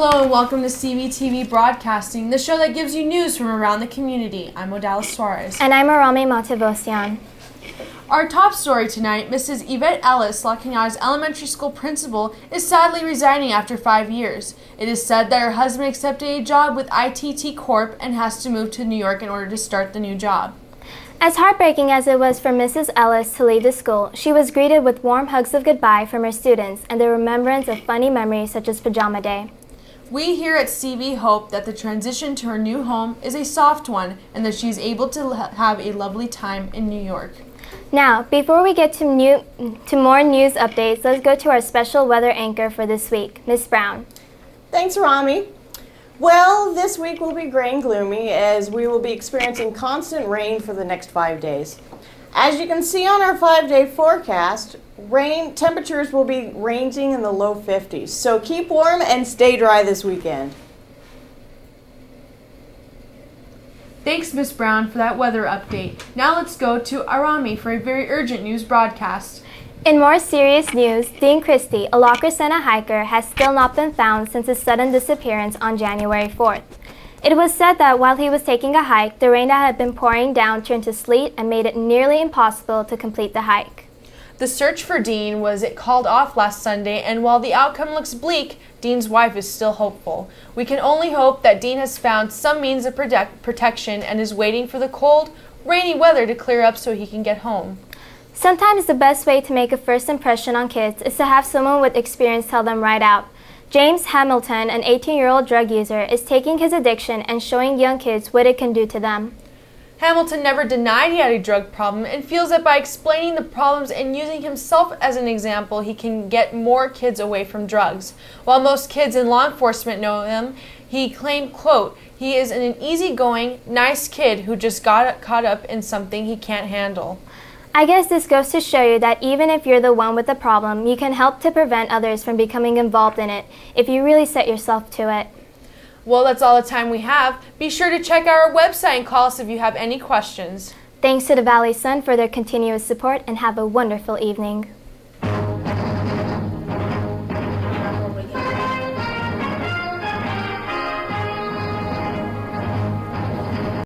Hello and welcome to Cvtv Broadcasting, the show that gives you news from around the community. I'm Odalis Suarez. And I'm Arame Montevosian. Our top story tonight, Mrs. Yvette Ellis, La Cañada's elementary school principal, is sadly resigning after 5 years. It is said that her husband accepted a job with ITT Corp and has to move to New York in order to start the new job. As heartbreaking as it was for Mrs. Ellis to leave the school, she was greeted with warm hugs of goodbye from her students and the remembrance of funny memories such as Pajama Day. We here at CV hope that the transition to her new home is a soft one and that she is able to have a lovely time in New York. Now, before we get to more news updates, let's go to our special weather anchor for this week, Ms. Brown. Thanks, Rami. Well, this week will be gray and gloomy as we will be experiencing constant rain for the next 5 days. As you can see on our 5-day forecast, temperatures will be ranging in the low 50s. So keep warm and stay dry this weekend. Thanks, Ms. Brown, for that weather update. Now let's go to Arami for a very urgent news broadcast. In more serious news, Dean Christie, a La Crescenta hiker, has still not been found since his sudden disappearance on January 4th. It was said that while he was taking a hike, the rain that had been pouring down turned to sleet and made it nearly impossible to complete the hike. The search for Dean was called off last Sunday, and while the outcome looks bleak, Dean's wife is still hopeful. We can only hope that Dean has found some means of protection and is waiting for the cold, rainy weather to clear up so he can get home. Sometimes the best way to make a first impression on kids is to have someone with experience tell them right out. James Hamilton, an 18-year-old drug user, is taking his addiction and showing young kids what it can do to them. Hamilton never denied he had a drug problem and feels that by explaining the problems and using himself as an example, he can get more kids away from drugs. While most kids in law enforcement know him, he claimed, quote, "He is an easygoing, nice kid who just got caught up in something he can't handle." I guess this goes to show you that even if you're the one with the problem, you can help to prevent others from becoming involved in it if you really set yourself to it. Well, that's all the time we have. Be sure to check out our website and call us if you have any questions. Thanks to the Valley Sun for their continuous support, and have a wonderful evening.